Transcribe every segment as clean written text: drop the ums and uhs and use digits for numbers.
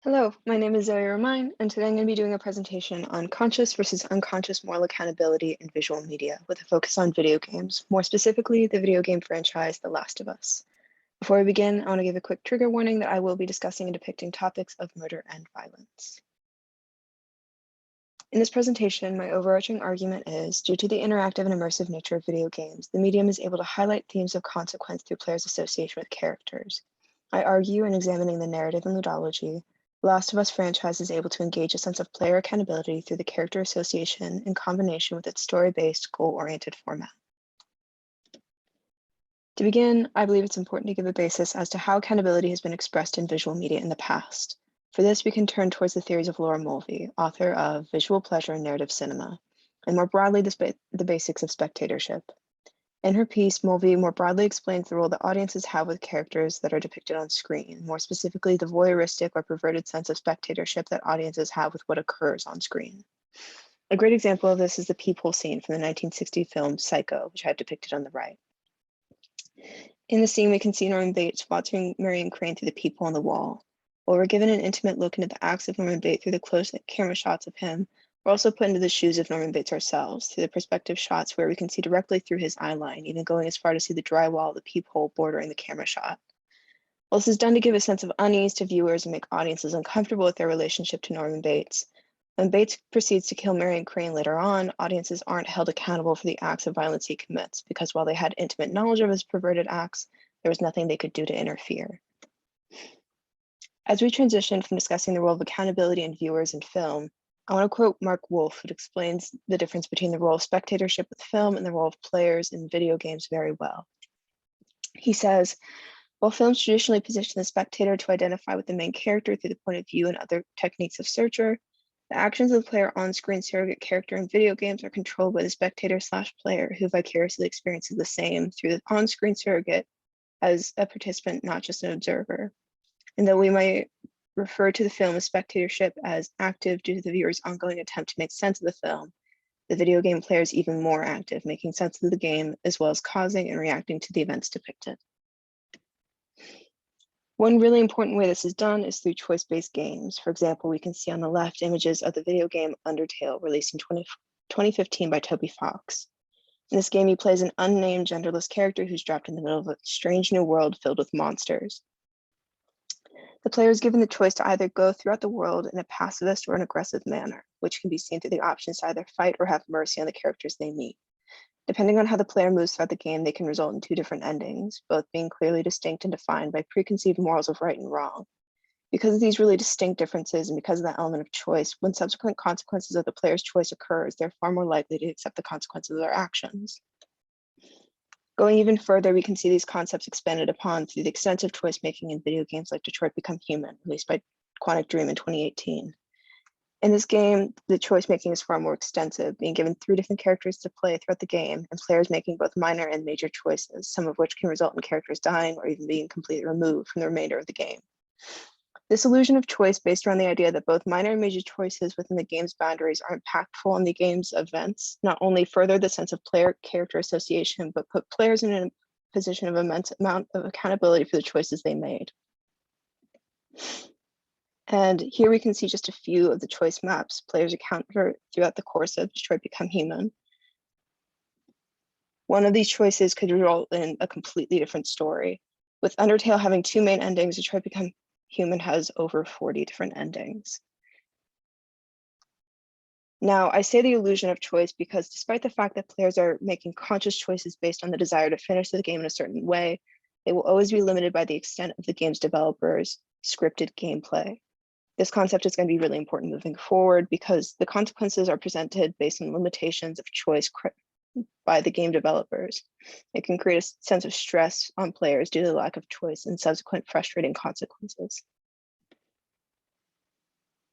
Hello, my name is Zoe Romine, and today I'm going to be doing a presentation on conscious versus unconscious moral accountability in visual media with a focus on video games, more specifically the video game franchise The Last of Us. Before we begin, I want to give a quick trigger warning that I will be discussing and depicting topics of murder and violence. In this presentation, my overarching argument is, due to the interactive and immersive nature of video games, the medium is able to highlight themes of consequence through players' association with characters. I argue in examining the narrative and ludology, The Last of Us franchise is able to engage a sense of player accountability through the character association in combination with its story-based, goal-oriented format. To begin, I believe it's important to give a basis as to how accountability has been expressed in visual media in the past. For this, we can turn towards the theories of Laura Mulvey, author of Visual Pleasure and Narrative Cinema, and more broadly, the basics of spectatorship. In her piece, Mulvey more broadly explains the role that audiences have with characters that are depicted on screen, more specifically the voyeuristic or perverted sense of spectatorship that audiences have with what occurs on screen. A great example of this is the peephole scene from the 1960 film Psycho, which I have depicted on the right. In the scene, we can see Norman Bates watching Marion Crane through the peephole on the wall. While we're given an intimate look into the acts of Norman Bates through the close camera shots of him, we're also put into the shoes of Norman Bates ourselves, through the perspective shots where we can see directly through his eye line, even going as far to see the drywall of the peephole bordering the camera shot. While this is done to give a sense of unease to viewers and make audiences uncomfortable with their relationship to Norman Bates, when Bates proceeds to kill Marion Crane later on, audiences aren't held accountable for the acts of violence he commits, because while they had intimate knowledge of his perverted acts, there was nothing they could do to interfere. As we transition from discussing the role of accountability in viewers in film, I want to quote Mark Wolf, who explains the difference between the role of spectatorship with film and the role of players in video games very well. He says, while films traditionally position the spectator to identify with the main character through the point of view and other techniques of searcher, the actions of the player on-screen surrogate character in video games are controlled by the spectator/player who vicariously experiences the same through the on-screen surrogate as a participant, not just an observer. And though we might refer to the film as spectatorship as active due to the viewer's ongoing attempt to make sense of the film, the video game player is even more active, making sense of the game as well as causing and reacting to the events depicted. One really important way this is done is through choice-based games. For example, we can see on the left images of the video game Undertale, released in 2015 by Toby Fox. In this game, he plays an unnamed genderless character who's dropped in the middle of a strange new world filled with monsters. The player is given the choice to either go throughout the world in a pacifist or an aggressive manner, which can be seen through the options to either fight or have mercy on the characters they meet. Depending on how the player moves throughout the game, they can result in two different endings, both being clearly distinct and defined by preconceived morals of right and wrong. Because of these really distinct differences and because of that element of choice, when subsequent consequences of the player's choice occurs, they're far more likely to accept the consequences of their actions. Going even further, we can see these concepts expanded upon through the extensive choice making in video games like Detroit Become Human, released by Quantic Dream in 2018. In this game, the choice making is far more extensive, being given 3 different characters to play throughout the game, and players making both minor and major choices, some of which can result in characters dying or even being completely removed from the remainder of the game. This illusion of choice based around the idea that both minor and major choices within the game's boundaries are impactful on the game's events, not only further the sense of player-character association, but put players in a position of immense amount of accountability for the choices they made. And here we can see just a few of the choice maps players encounter throughout the course of Detroit Become Human. One of these choices could result in a completely different story. With Undertale having 2 main endings, Detroit Become Human has over 40 different endings. Now, I say the illusion of choice because despite the fact that players are making conscious choices based on the desire to finish the game in a certain way, they will always be limited by the extent of the game's developers' scripted gameplay. This concept is going to be really important moving forward because the consequences are presented based on limitations of choice by the game developers. It can create a sense of stress on players due to the lack of choice and subsequent frustrating consequences.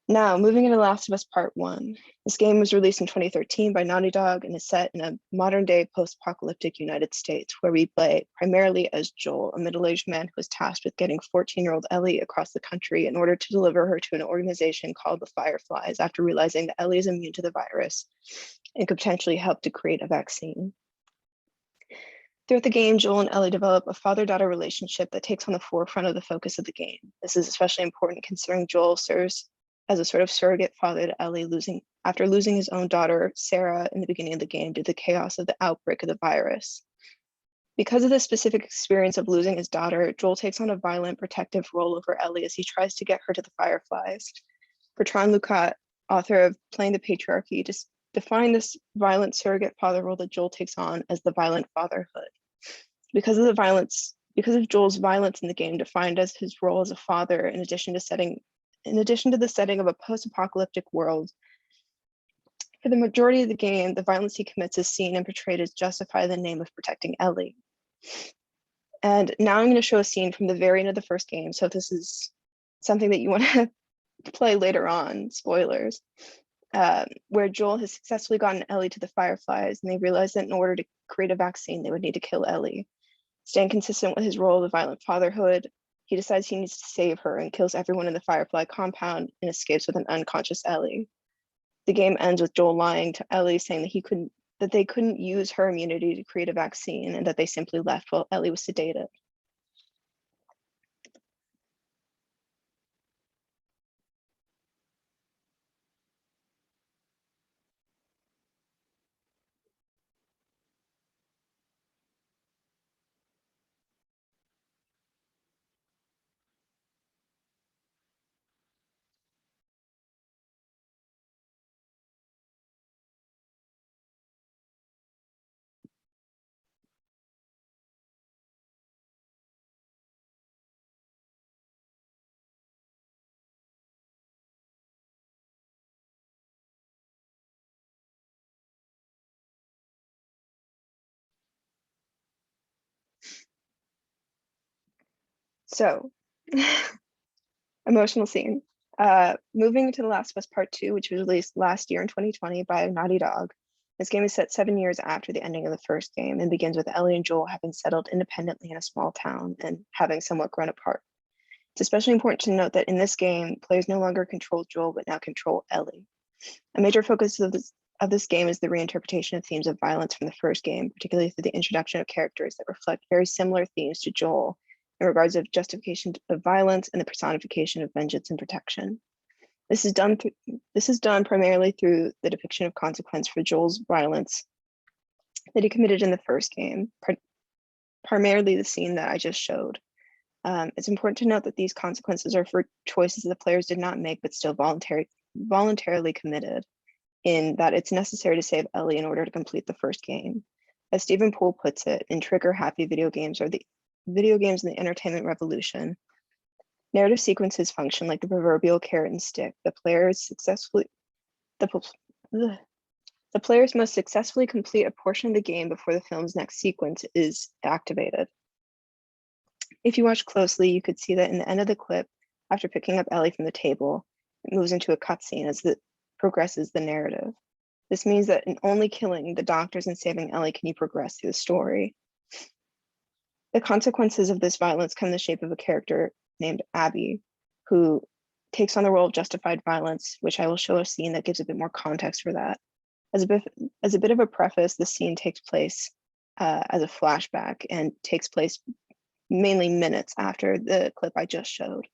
Now, moving into Last of Us Part 1. This game was released in 2013 by Naughty Dog and is set in a modern-day post-apocalyptic United States, where we play primarily as Joel, a middle-aged man who is tasked with getting 14-year-old Ellie across the country in order to deliver her to an organization called the Fireflies after realizing that Ellie is immune to the virus and could potentially help to create a vaccine. Throughout the game, Joel and Ellie develop a father-daughter relationship that takes on the forefront of the focus of the game. This is especially important considering Joel serves as a sort of surrogate father to Ellie after losing his own daughter, Sarah, in the beginning of the game due to the chaos of the outbreak of the virus. Because of the specific experience of losing his daughter, Joel takes on a violent protective role over Ellie as he tries to get her to the Fireflies. Bertrand Lucat, author of Playing the Patriarchy, just defined this violent surrogate father role that Joel takes on as the violent fatherhood. Because of Joel's violence in the game, defined as his role as a father, in addition to the setting of a post-apocalyptic world, for the majority of the game, the violence he commits is seen and portrayed as justified in the name of protecting Ellie. And now I'm going to show a scene from the very end of the first game. So if this is something that you want to play later on, spoilers, where Joel has successfully gotten Ellie to the Fireflies, and they realize that in order to create a vaccine, they would need to kill Ellie. Staying consistent with his role of violent fatherhood, he decides he needs to save her and kills everyone in the Firefly compound and escapes with an unconscious Ellie. The game ends with Joel lying to Ellie, saying that they couldn't use her immunity to create a vaccine and that they simply left while Ellie was sedated. So, emotional scene. Moving to The Last of Us Part 2, which was released last year in 2020 by Naughty Dog. This game is set 7 years after the ending of the first game and begins with Ellie and Joel having settled independently in a small town and having somewhat grown apart. It's especially important to note that in this game, players no longer control Joel, but now control Ellie. A major focus of this game is the reinterpretation of themes of violence from the first game, particularly through the introduction of characters that reflect very similar themes to Joel in regards of justification of violence and the personification of vengeance and protection. This is done primarily through the depiction of consequence for Joel's violence that he committed in the first game, primarily the scene that I just showed. It's important to note that these consequences are for choices that the players did not make, but still voluntarily committed, in that it's necessary to save Ellie in order to complete the first game. As Stephen Poole puts it, in trigger-happy video games or the video games in the entertainment revolution, narrative sequences function like the proverbial carrot and stick. The players must successfully complete a portion of the game before the film's next sequence is activated. If you watch closely, you could see that in the end of the clip, after picking up Ellie from the table, it moves into a cutscene as it progresses the narrative. This means that in only killing the doctors and saving Ellie can you progress through the story. The consequences of this violence come in the shape of a character named Abby, who takes on the role of justified violence, which I will show a scene that gives a bit more context for that. As a bit of a preface, the scene takes place as a flashback and takes place mainly minutes after the clip I just showed.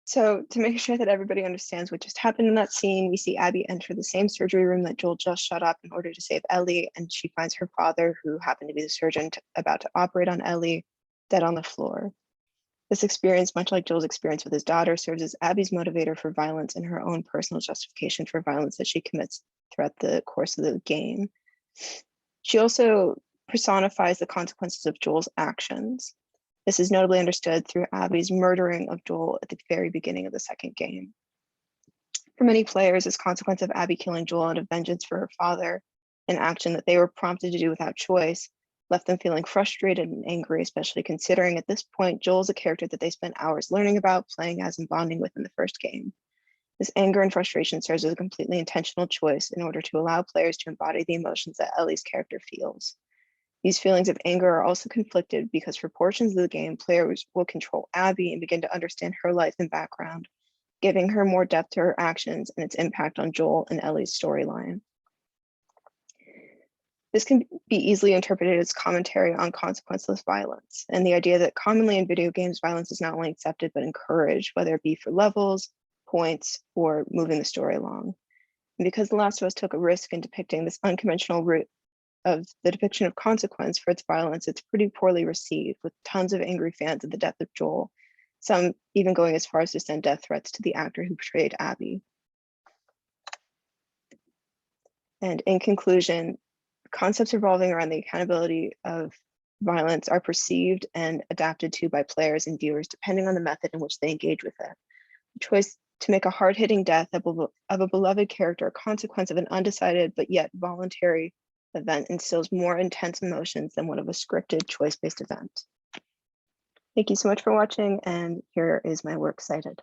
So to make sure that everybody understands what just happened in that scene, we see Abby enter the same surgery room that Joel just shut up in order to save Ellie, and she finds her father, who happened to be the surgeon about to operate on Ellie, dead on the floor. This experience, much like Joel's experience with his daughter, serves as Abby's motivator for violence and her own personal justification for violence that she commits throughout the course of the game. She also personifies the consequences of Joel's actions. This is notably understood through Abby's murdering of Joel at the very beginning of the second game. For many players, this consequence of Abby killing Joel out of vengeance for her father, an action that they were prompted to do without choice, left them feeling frustrated and angry, especially considering at this point Joel is a character that they spent hours learning about, playing as, and bonding with in the first game. This anger and frustration serves as a completely intentional choice in order to allow players to embody the emotions that Ellie's character feels. These feelings of anger are also conflicted because for portions of the game, players will control Abby and begin to understand her life and background, giving her more depth to her actions and its impact on Joel and Ellie's storyline. This can be easily interpreted as commentary on consequenceless violence and the idea that commonly in video games, violence is not only accepted but encouraged, whether it be for levels, points, or moving the story along. And because The Last of Us took a risk in depicting this unconventional route of the depiction of consequence for its violence, it's pretty poorly received, with tons of angry fans of the death of Joel, some even going as far as to send death threats to the actor who portrayed Abby. And in conclusion, concepts revolving around the accountability of violence are perceived and adapted to by players and viewers depending on the method in which they engage with it. The choice to make a hard-hitting death of a beloved character a consequence of an undecided but yet voluntary event instills more intense emotions than one of a scripted choice-based event. Thank you so much for watching, and here is my works cited.